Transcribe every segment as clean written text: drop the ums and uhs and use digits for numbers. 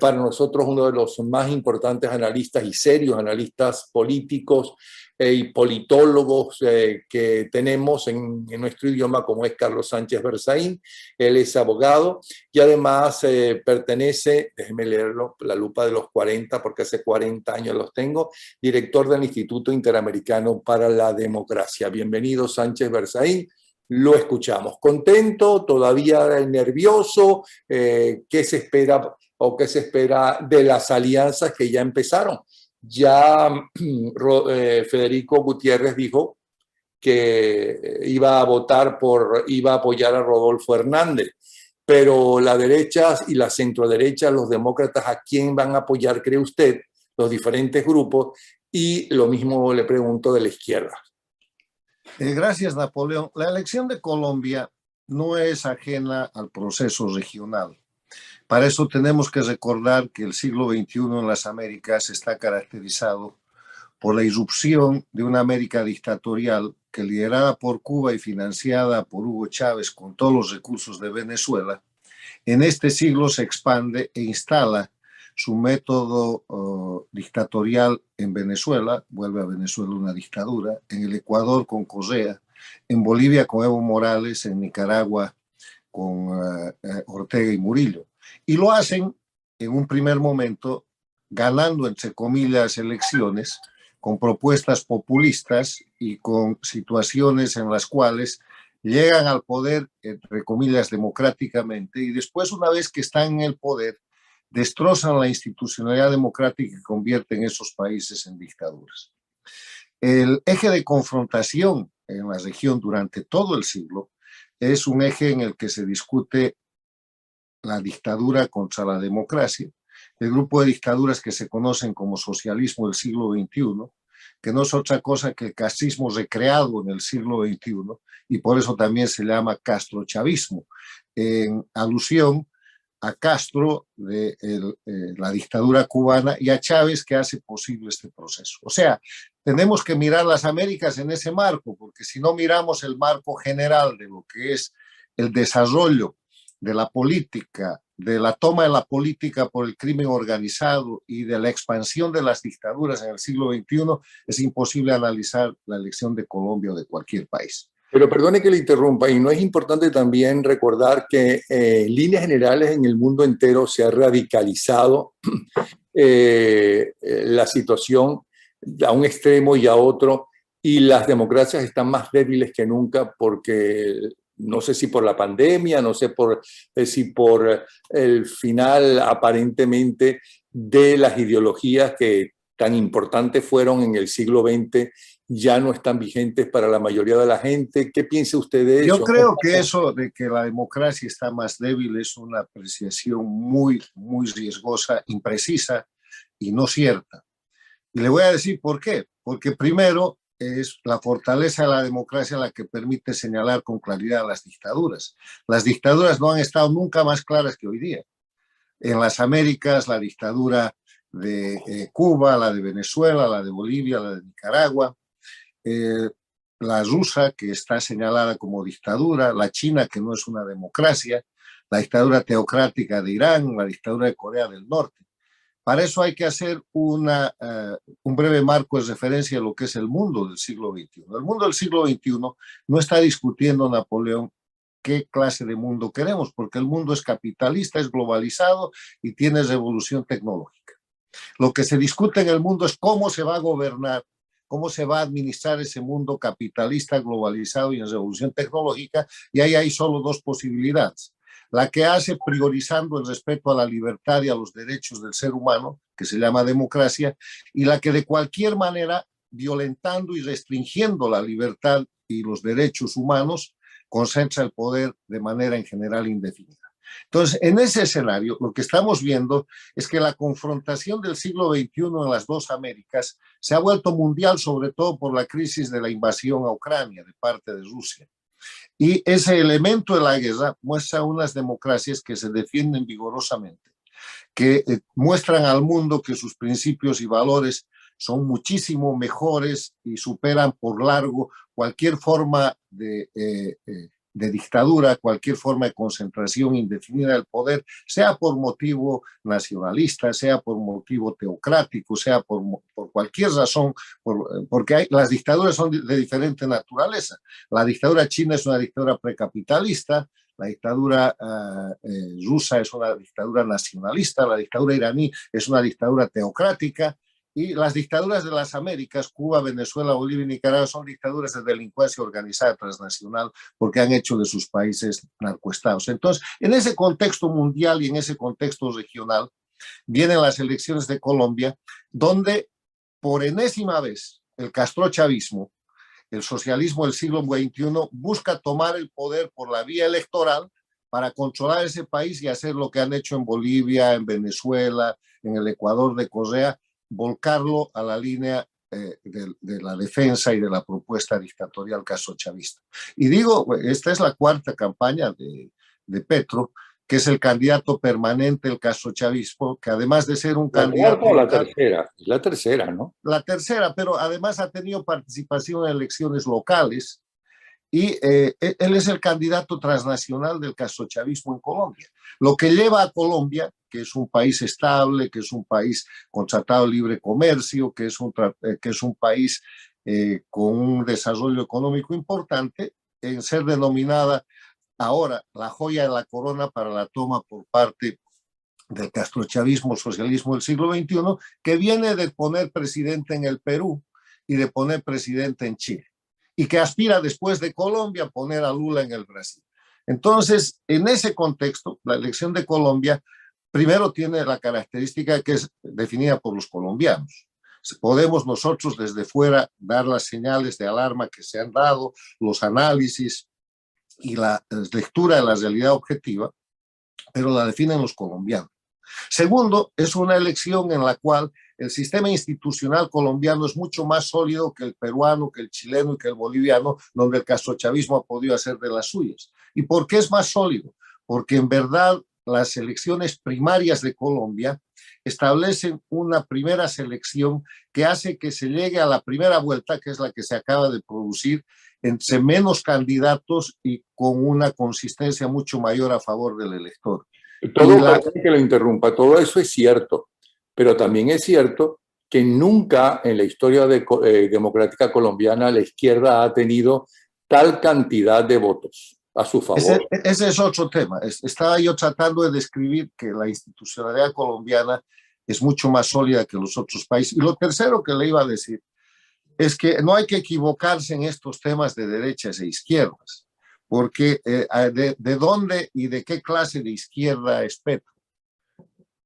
para nosotros uno de los más importantes analistas y serios analistas políticos y politólogos que tenemos en nuestro idioma, como es Carlos Sánchez Berzaín. Él es abogado y además pertenece, déjeme leerlo, la lupa de los 40, porque hace 40 años los tengo, director del Instituto Interamericano para la Democracia. Bienvenido, Sánchez Berzaín. Lo escuchamos. ¿Contento? ¿Todavía nervioso? ¿Qué se espera o qué se espera de las alianzas que ya empezaron? Ya Federico Gutiérrez dijo que iba a apoyar a Rodolfo Hernández, pero la derecha y la centroderecha, los demócratas, ¿a quién van a apoyar, cree usted, los diferentes grupos? Y lo mismo le pregunto de la izquierda. Gracias, Napoleón. La elección de Colombia no es ajena al proceso regional. Para eso tenemos que recordar que el siglo XXI en las Américas está caracterizado por la irrupción de una América dictatorial que, liderada por Cuba y financiada por Hugo Chávez con todos los recursos de Venezuela, en este siglo se expande e instala su método dictatorial en Venezuela, vuelve a Venezuela una dictadura, en el Ecuador con Correa, en Bolivia con Evo Morales, en Nicaragua con Ortega y Murillo. Y lo hacen en un primer momento ganando, entre comillas, elecciones, con propuestas populistas y con situaciones en las cuales llegan al poder, entre comillas, democráticamente, y después, una vez que están en el poder, destrozan la institucionalidad democrática y convierten esos países en dictaduras. El eje de confrontación en la región durante todo el siglo es un eje en el que se discute la dictadura contra la democracia, el grupo de dictaduras que se conocen como socialismo del siglo XXI, que no es otra cosa que el castrismo recreado en el siglo XXI, y por eso también se llama castrochavismo, en alusión a Castro de la dictadura cubana y a Chávez, que hace posible este proceso. O sea, tenemos que mirar las Américas en ese marco, porque si no miramos el marco general de lo que es el desarrollo de la política, de la toma de la política por el crimen organizado y de la expansión de las dictaduras en el siglo XXI, es imposible analizar la elección de Colombia o de cualquier país. Pero perdone que le interrumpa, y no es importante también recordar que en líneas generales en el mundo entero se ha radicalizado la situación a un extremo y a otro, y las democracias están más débiles que nunca porque no sé si por la pandemia, no sé si por el final aparentemente de las ideologías que tan importantes fueron en el siglo XX, ya no están vigentes para la mayoría de la gente. ¿Qué piensa usted de eso? Yo creo que eso de que la democracia está más débil es una apreciación muy riesgosa, imprecisa y no cierta. Y le voy a decir por qué. Porque primero es la fortaleza de la democracia la que permite señalar con claridad las dictaduras. Las dictaduras no han estado nunca más claras que hoy día. En las Américas, la dictadura de Cuba, la de Venezuela, la de Bolivia, la de Nicaragua, la rusa, que está señalada como dictadura, la china, que no es una democracia, la dictadura teocrática de Irán, la dictadura de Corea del Norte. Para eso hay que hacer un breve marco de referencia a lo que es el mundo del siglo XXI. El mundo del siglo XXI no está discutiendo, Napoleón, qué clase de mundo queremos, porque el mundo es capitalista, es globalizado y tiene revolución tecnológica. Lo que se discute en el mundo es cómo se va a gobernar, cómo se va a administrar ese mundo capitalista, globalizado y en revolución tecnológica, y ahí hay solo dos posibilidades. La que hace priorizando el respeto a la libertad y a los derechos del ser humano, que se llama democracia, y la que de cualquier manera, violentando y restringiendo la libertad y los derechos humanos, concentra el poder de manera en general indefinida. Entonces, en ese escenario, lo que estamos viendo es que la confrontación del siglo XXI en las dos Américas se ha vuelto mundial, sobre todo por la crisis de la invasión a Ucrania de parte de Rusia. Y ese elemento de la guerra muestra unas democracias que se defienden vigorosamente, que muestran al mundo que sus principios y valores son muchísimo mejores y superan por largo cualquier forma de de dictadura, cualquier forma de concentración indefinida del poder, sea por motivo nacionalista, sea por motivo teocrático, sea por cualquier razón, porque las dictaduras son de diferente naturaleza. La dictadura china es una dictadura precapitalista, la dictadura rusa es una dictadura nacionalista, la dictadura iraní es una dictadura teocrática, y las dictaduras de las Américas, Cuba, Venezuela, Bolivia y Nicaragua, son dictaduras de delincuencia organizada transnacional porque han hecho de sus países narcoestados. Entonces, en ese contexto mundial y en ese contexto regional, vienen las elecciones de Colombia, donde por enésima vez el castrochavismo, el socialismo del siglo XXI, busca tomar el poder por la vía electoral para controlar ese país y hacer lo que han hecho en Bolivia, en Venezuela, en el Ecuador de Correa, volcarlo a la línea de la defensa y de la propuesta dictatorial castrochavista. Y digo, esta es la cuarta campaña de Petro, que es el candidato permanente del castrochavismo, que además de ser un candidato... ¿La cuarta o la tercera? La tercera, ¿no? La tercera, pero además ha tenido participación en elecciones locales, y él es el candidato transnacional del castrochavismo en Colombia. Lo que lleva a Colombia, que es un país estable, que es un país con tratado de libre comercio, que es un país con un desarrollo económico importante, en ser denominada ahora la joya de la corona para la toma por parte del castrochavismo, socialismo del siglo XXI, que viene de poner presidente en el Perú y de poner presidente en Chile, y que aspira después de Colombia a poner a Lula en el Brasil. Entonces, en ese contexto, la elección de Colombia primero tiene la característica que es definida por los colombianos. Podemos nosotros desde fuera dar las señales de alarma que se han dado, los análisis y la lectura de la realidad objetiva, pero la definen los colombianos. Segundo, es una elección en la cual el sistema institucional colombiano es mucho más sólido que el peruano, que el chileno y que el boliviano, donde el castrochavismo ha podido hacer de las suyas. ¿Y por qué es más sólido? Porque en verdad las elecciones primarias de Colombia establecen una primera selección que hace que se llegue a la primera vuelta, que es la que se acaba de producir, entre menos candidatos y con una consistencia mucho mayor a favor del elector. Perdón que lo interrumpa, todo eso es cierto, pero también es cierto que nunca en la historia democrática colombiana la izquierda ha tenido tal cantidad de votos a su favor. Ese es otro tema. Estaba yo tratando de describir que la institucionalidad colombiana es mucho más sólida que los otros países. Y lo tercero que le iba a decir es que no hay que equivocarse en estos temas de derechas e izquierdas, porque de dónde y de qué clase de izquierda es Petro.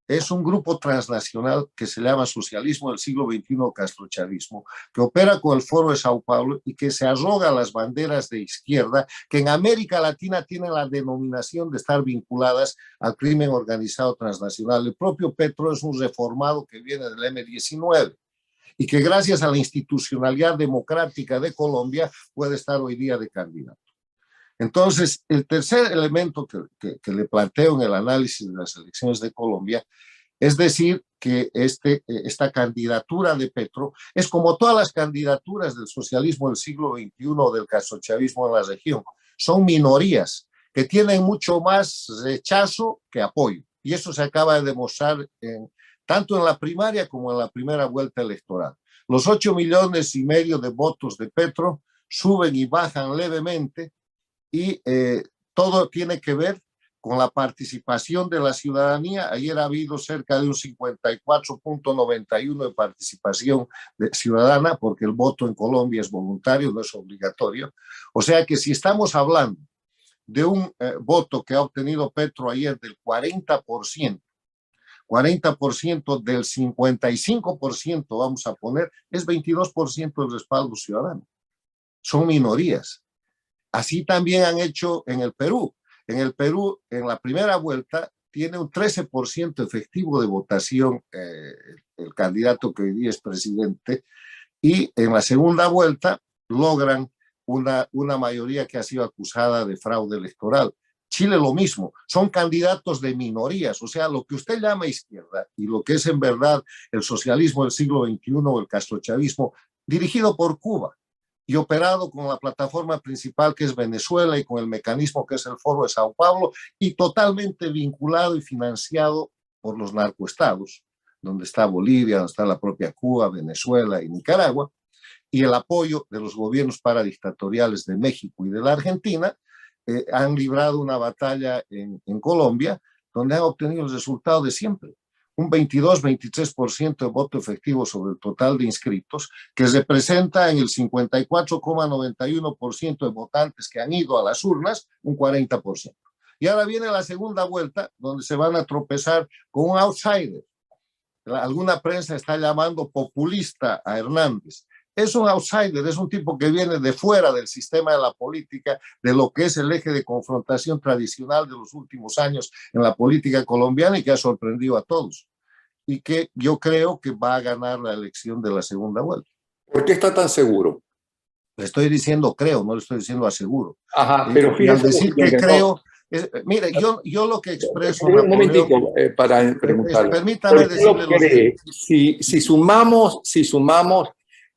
Es un grupo transnacional que se llama Socialismo del siglo XXI, castrochavismo, que opera con el Foro de Sao Paulo y que se arroga las banderas de izquierda, que en América Latina tienen la denominación de estar vinculadas al crimen organizado transnacional. El propio Petro es un reformado que viene del M-19 y que gracias a la institucionalidad democrática de Colombia puede estar hoy día de candidato. Entonces, el tercer elemento que le planteo en el análisis de las elecciones de Colombia es decir que esta candidatura de Petro es como todas las candidaturas del socialismo del siglo XXI o del castrochavismo en la región. Son minorías que tienen mucho más rechazo que apoyo. Y eso se acaba de demostrar tanto en la primaria como en la primera vuelta electoral. Los 8,5 millones de votos de Petro suben y bajan levemente, y todo tiene que ver con la participación de la ciudadanía. Ayer ha habido cerca de un 54.91% de participación ciudadana, porque el voto en Colombia es voluntario, no es obligatorio. O sea que si estamos hablando de un voto que ha obtenido Petro ayer del 40%, 40% del 55%, vamos a poner, es 22% del respaldo ciudadano. Son minorías. Así también han hecho en el Perú. En el Perú, en la primera vuelta, tiene un 13% efectivo de votación el candidato que hoy día es presidente, y en la segunda vuelta logran una mayoría que ha sido acusada de fraude electoral. Chile lo mismo, son candidatos de minorías, o sea, lo que usted llama izquierda y lo que es en verdad el socialismo del siglo XXI o el castrochavismo dirigido por Cuba. y operado con la plataforma principal que es Venezuela y con el mecanismo que es el Foro de Sao Paulo, y totalmente vinculado y financiado por los narcoestados, donde está Bolivia, donde está la propia Cuba, Venezuela y Nicaragua, y el apoyo de los gobiernos paradictatoriales de México y de la Argentina. Han librado una batalla en Colombia donde han obtenido el resultado de siempre, un 22-23% de voto efectivo sobre el total de inscritos, que representa en el 54,91% de votantes que han ido a las urnas, un 40%. Y ahora viene la segunda vuelta, donde se van a tropezar con un outsider. Alguna prensa está llamando populista a Hernández. Es un outsider, es un tipo que viene de fuera del sistema de la política, de lo que es el eje de confrontación tradicional de los últimos años en la política colombiana, y que ha sorprendido a todos. Y que yo creo que va a ganar la elección de la segunda vuelta. ¿Por qué está tan seguro? Le estoy diciendo creo, no le estoy diciendo aseguro. Ajá, pero Y al fíjese decir que creo, mire, yo lo que expreso, un Napoleón, momentico para preguntarle. permítame decirle lo siguiente. Si sumamos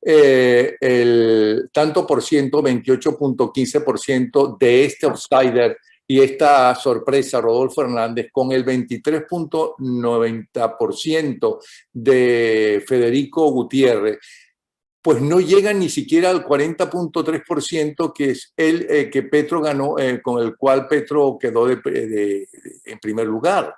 el tanto por ciento, 28.15% de este outsider y esta sorpresa, Rodolfo Hernández, con el 23.90% de Federico Gutiérrez, pues no llegan ni siquiera al 40.3% que es el que Petro ganó, con el cual Petro quedó en primer lugar.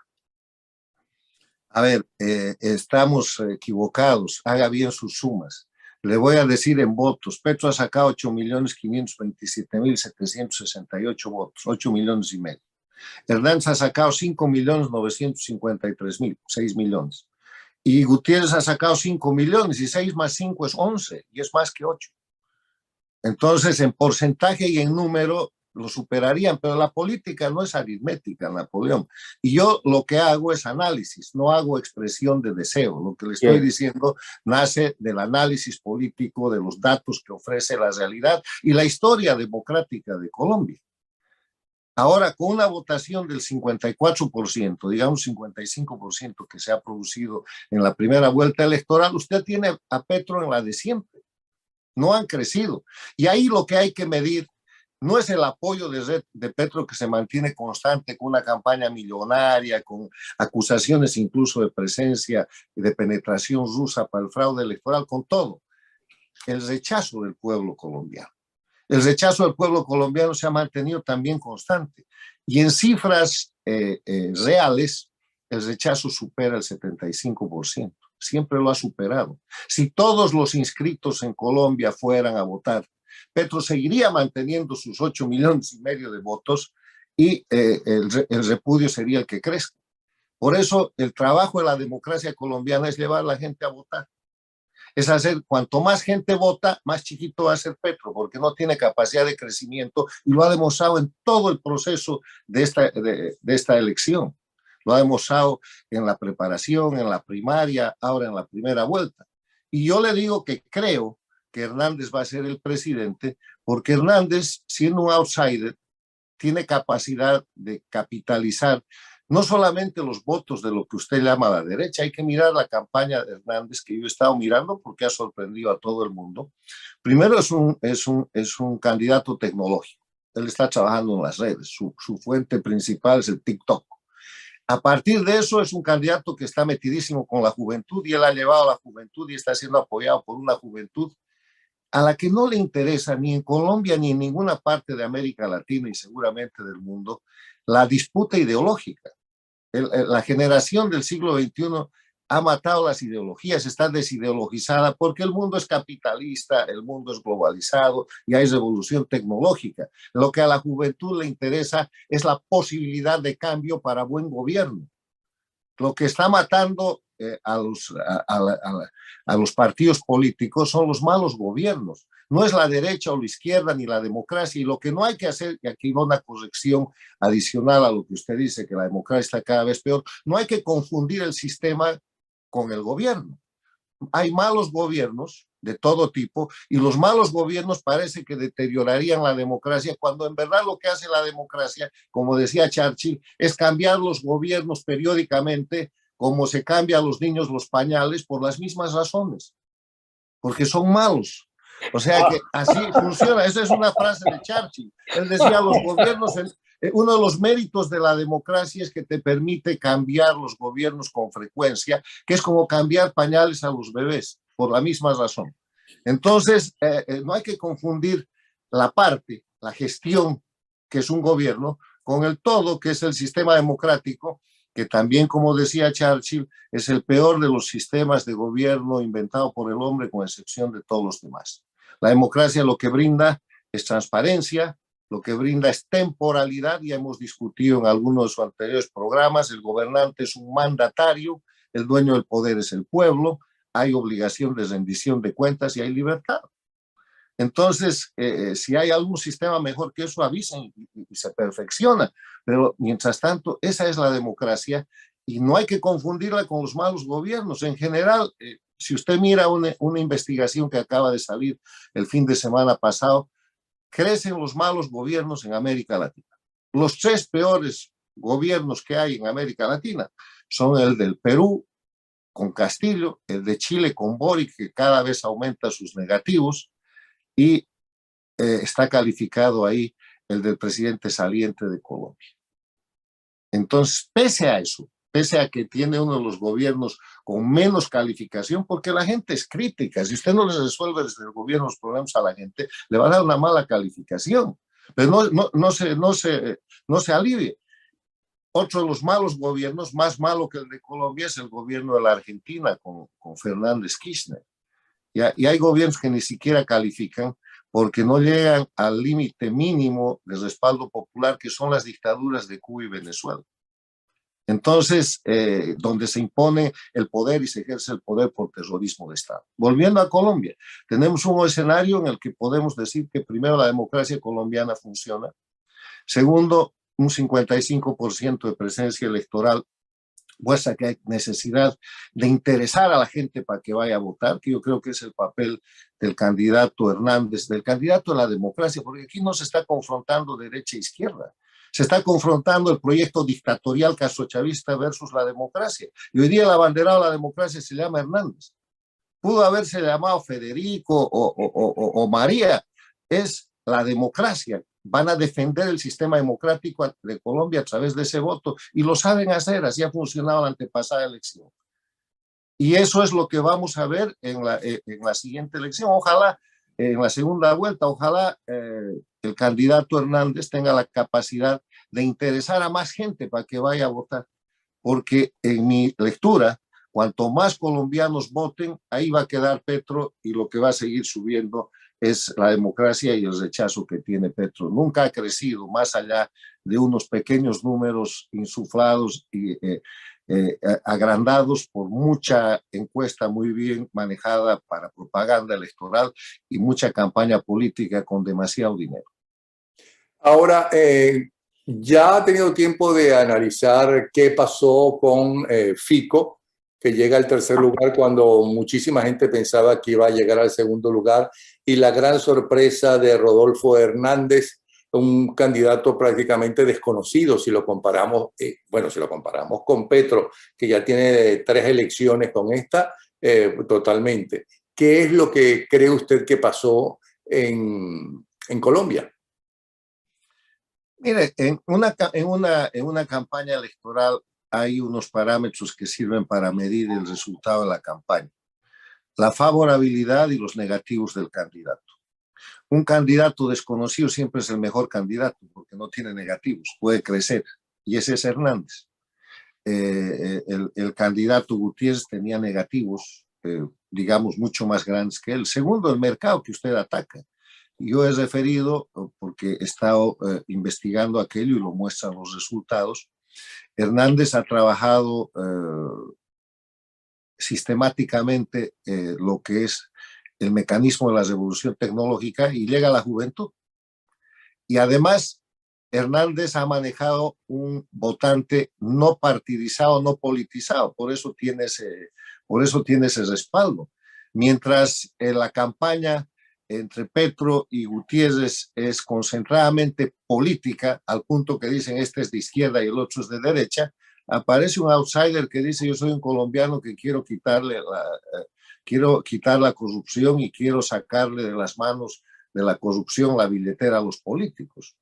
A ver, estamos equivocados, haga bien sus sumas. Le voy a decir en votos, Petro ha sacado 8.527.768 votos, 8 millones y medio. Hernández ha sacado 5.953.000, 6 millones. Y Gutiérrez ha sacado 5 millones, y 6 más 5 es 11, y es más que 8. Entonces, en porcentaje y en número lo superarían, pero la política no es aritmética, Napoleón. Y yo lo que hago es análisis, no hago expresión de deseo. Lo que le estoy diciendo nace del análisis político, de los datos que ofrece la realidad y la historia democrática de Colombia. Ahora, con una votación del 54%, digamos 55% que se ha producido en la primera vuelta electoral, usted tiene a Petro en la de siempre. No han crecido. Y ahí lo que hay que medir no es el apoyo de Petro, que se mantiene constante con una campaña millonaria, con acusaciones incluso de presencia y de penetración rusa para el fraude electoral, con todo. El rechazo del pueblo colombiano. El rechazo del pueblo colombiano se ha mantenido también constante. Y en cifras reales, el rechazo supera el 75%. Siempre lo ha superado. Si todos los inscritos en Colombia fueran a votar, Petro seguiría manteniendo sus 8 millones y medio de votos, y el repudio sería el que crezca. Por eso el trabajo de la democracia colombiana es llevar a la gente a votar. Es hacer, cuanto más gente vota, más chiquito va a ser Petro, porque no tiene capacidad de crecimiento, y lo ha demostrado en todo el proceso de esta elección. Lo ha demostrado en la preparación, en la primaria, ahora en la primera vuelta. Y yo le digo que creo que Hernández va a ser el presidente, porque Hernández, siendo un outsider, tiene capacidad de capitalizar no solamente los votos de lo que usted llama la derecha. Hay que mirar la campaña de Hernández, que yo he estado mirando porque ha sorprendido a todo el mundo. Primero, es un candidato tecnológico. Él está trabajando en las redes. Su fuente principal es el TikTok. A partir de eso, es un candidato que está metidísimo con la juventud, y él ha llevado a la juventud y está siendo apoyado por una juventud a la que no le interesa, ni en Colombia ni en ninguna parte de América Latina y seguramente del mundo, la disputa ideológica. La generación del siglo XXI ha matado las ideologías, está desideologizada, porque el mundo es capitalista, el mundo es globalizado y hay revolución tecnológica. Lo que a la juventud le interesa es la posibilidad de cambio para buen gobierno. Lo que está matando a los partidos políticos son los malos gobiernos. No es la derecha o la izquierda ni la democracia. Y lo que no hay que hacer, y aquí va una corrección adicional a lo que usted dice, que la democracia está cada vez peor, no hay que confundir el sistema con el gobierno. Hay malos gobiernos de todo tipo, y los malos gobiernos parece que deteriorarían la democracia, cuando en verdad lo que hace la democracia, como decía Churchill, es cambiar los gobiernos periódicamente, como se cambia a los niños los pañales, por las mismas razones, porque son malos. O sea que así funciona. Esa es una frase de Churchill. Él decía, los gobiernos, uno de los méritos de la democracia es que te permite cambiar los gobiernos con frecuencia, que es como cambiar pañales a los bebés, por la misma razón. Entonces, no hay que confundir la parte, la gestión, que es un gobierno, con el todo, que es el sistema democrático, que también, como decía Churchill, es el peor de los sistemas de gobierno inventado por el hombre, con excepción de todos los demás. La democracia lo que brinda es transparencia, lo que brinda es temporalidad, ya hemos discutido en algunos de sus anteriores programas, el gobernante es un mandatario, el dueño del poder es el pueblo, hay obligación de rendición de cuentas y hay libertad. Entonces, si hay algún sistema mejor que eso, avisen y se perfecciona. Pero mientras tanto, esa es la democracia y no hay que confundirla con los malos gobiernos. En general, si usted mira una investigación que acaba de salir el fin de semana pasado, crecen los malos gobiernos en América Latina. Los 3 peores gobiernos que hay en América Latina son el del Perú con Castillo, el de Chile con Boric, que cada vez aumenta sus negativos, y está calificado ahí el del presidente saliente de Colombia. Entonces, pese a eso, pese a que tiene uno de los gobiernos con menos calificación, porque la gente es crítica, si usted no le resuelve desde el gobierno los problemas a la gente, le va a dar una mala calificación, pero no se alivie. Otro de los malos gobiernos, más malo que el de Colombia, es el gobierno de la Argentina con Fernández Kirchner. Y hay gobiernos que ni siquiera califican porque no llegan al límite mínimo de respaldo popular, que son las dictaduras de Cuba y Venezuela. Entonces, donde se impone el poder y se ejerce el poder por terrorismo de Estado. Volviendo a Colombia, tenemos un escenario en el que podemos decir que primero la democracia colombiana funciona, segundo, un 55% de presencia electoral muestra que hay necesidad de interesar a la gente para que vaya a votar, que yo creo que es el papel del candidato Hernández, del candidato de la democracia, porque aquí no se está confrontando derecha e izquierda, se está confrontando el proyecto dictatorial castrochavista versus la democracia. Y hoy día el abanderado de la democracia se llama Hernández. Pudo haberse llamado Federico o María, es la democracia. Van a defender el sistema democrático de Colombia a través de ese voto y lo saben hacer, así ha funcionado la antepasada elección. Y eso es lo que vamos a ver en la siguiente elección. Ojalá, en la segunda vuelta, ojalá el candidato Hernández tenga la capacidad de interesar a más gente para que vaya a votar, porque en mi lectura, cuanto más colombianos voten, ahí va a quedar Petro y lo que va a seguir subiendo es la democracia y el rechazo que tiene Petro. Nunca ha crecido más allá de unos pequeños números insuflados y agrandados por mucha encuesta muy bien manejada para propaganda electoral y mucha campaña política con demasiado dinero. Ahora, ya ha tenido tiempo de analizar qué pasó con Fico, que llega al tercer lugar cuando muchísima gente pensaba que iba a llegar al segundo lugar, y la gran sorpresa de Rodolfo Hernández, un candidato prácticamente desconocido si lo comparamos, si lo comparamos con Petro, que ya tiene 3 elecciones con esta, totalmente. ¿Qué es lo que cree usted que pasó en Colombia? Mire, en una campaña electoral hay unos parámetros que sirven para medir el resultado de la campaña. La favorabilidad y los negativos del candidato. Un candidato desconocido siempre es el mejor candidato porque no tiene negativos, puede crecer. Y ese es Hernández. El candidato Gutiérrez tenía negativos, digamos, mucho más grandes que él. Segundo, el mercado que usted ataca. Yo he referido, porque he estado investigando aquello y lo muestran los resultados. Hernández ha trabajado sistemáticamente lo que es el mecanismo de la revolución tecnológica y llega a la juventud. Y además, Hernández ha manejado un votante no partidizado, no politizado, por eso tiene ese respaldo. Mientras en la campaña entre Petro y Gutiérrez es concentradamente política, al punto que dicen este es de izquierda y el otro es de derecha, aparece un outsider que dice yo soy un colombiano que quiero quitarle quiero quitar la corrupción y quiero sacarle de las manos de la corrupción la billetera a los políticos.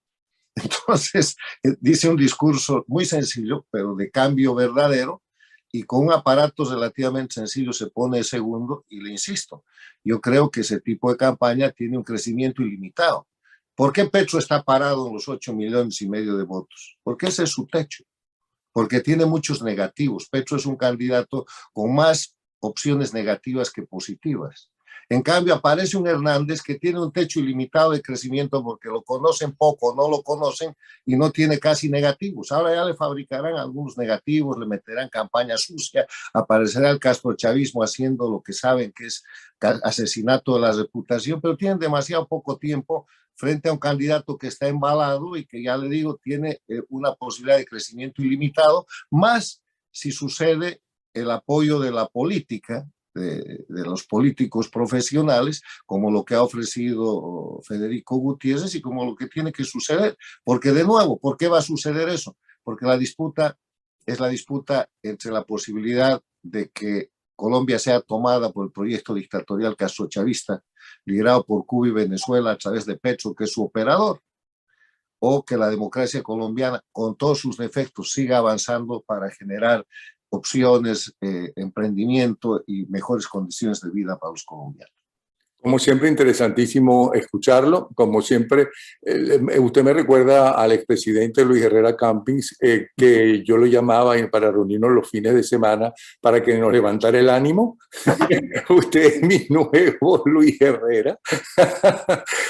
Entonces, dice un discurso muy sencillo, pero de cambio verdadero, y con un aparato relativamente sencillo se pone segundo, y le insisto, yo creo que ese tipo de campaña tiene un crecimiento ilimitado. ¿Por qué Petro está parado en los 8,5 millones de votos? Porque ese es su techo, porque tiene muchos negativos. Petro es un candidato con más opciones negativas que positivas. En cambio, aparece un Hernández que tiene un techo ilimitado de crecimiento porque lo conocen poco, no lo conocen y no tiene casi negativos. Ahora ya le fabricarán algunos negativos, le meterán campaña sucia, aparecerá el castrochavismo haciendo lo que saben que es asesinato de la reputación, pero tienen demasiado poco tiempo frente a un candidato que está embalado y que, ya le digo, tiene una posibilidad de crecimiento ilimitado, más si sucede el apoyo de la política, de los políticos profesionales, como lo que ha ofrecido Federico Gutiérrez y como lo que tiene que suceder. Porque, de nuevo, ¿por qué va a suceder eso? Porque la disputa es la disputa entre la posibilidad de que Colombia sea tomada por el proyecto dictatorial castrochavista, liderado por Cuba y Venezuela a través de Petro, que es su operador, o que la democracia colombiana, con todos sus defectos, siga avanzando para generar opciones, emprendimiento y mejores condiciones de vida para los colombianos. Como siempre, interesantísimo escucharlo. Como siempre, usted me recuerda al expresidente Luis Herrera Campins, que yo lo llamaba para reunirnos los fines de semana para que nos levantara el ánimo. Usted es mi nuevo Luis Herrera.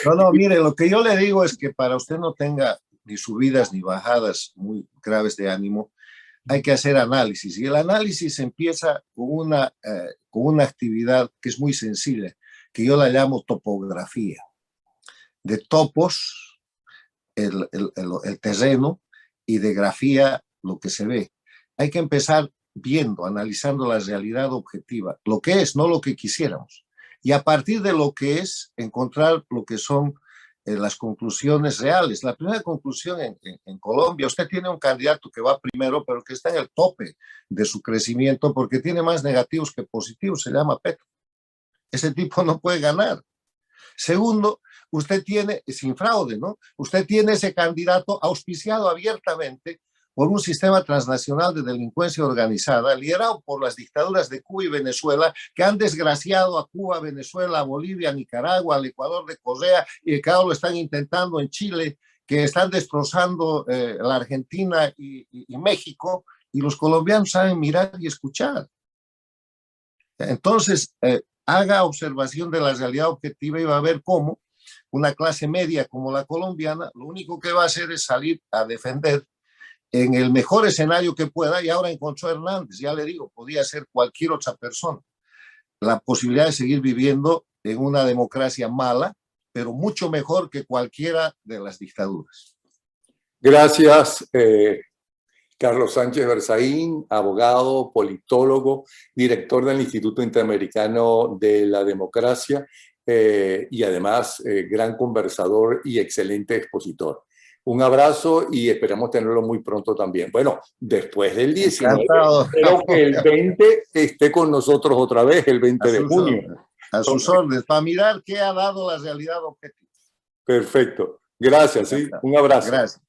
No, mire, lo que yo le digo es que para usted no tenga ni subidas ni bajadas muy graves de ánimo, hay que hacer análisis. Y el análisis empieza con una actividad que es muy sencilla, que yo la llamo topografía. De topos, el terreno, y de grafía, lo que se ve. Hay que empezar viendo, analizando la realidad objetiva, lo que es, no lo que quisiéramos. Y a partir de lo que es, encontrar lo que son las conclusiones reales. La primera conclusión en Colombia, usted tiene un candidato que va primero, pero que está en el tope de su crecimiento porque tiene más negativos que positivos, se llama Petro. Ese tipo no puede ganar. Segundo, usted tiene, sin fraude, ¿no? Usted tiene ese candidato auspiciado abiertamente por un sistema transnacional de delincuencia organizada, liderado por las dictaduras de Cuba y Venezuela, que han desgraciado a Cuba, Venezuela, a Bolivia, a Nicaragua, al Ecuador de Correa, y que ahora lo están intentando en Chile, que están destrozando la Argentina y México, y los colombianos saben mirar y escuchar. Entonces, haga observación de la realidad objetiva y va a ver cómo una clase media como la colombiana, lo único que va a hacer es salir a defender en el mejor escenario que pueda, y ahora encontró a Hernández, ya le digo, podía ser cualquier otra persona, la posibilidad de seguir viviendo en una democracia mala, pero mucho mejor que cualquiera de las dictaduras. Gracias, Carlos Sánchez Berzaín, abogado, politólogo, director del Instituto Interamericano de la Democracia y además gran conversador y excelente expositor. Un abrazo y esperamos tenerlo muy pronto también. Bueno, después del 19, espero que el 20 esté con nosotros otra vez, el 20 de junio. A sus órdenes, para mirar qué ha dado la realidad objetiva. Perfecto. Gracias, ¿sí? Un abrazo. Gracias.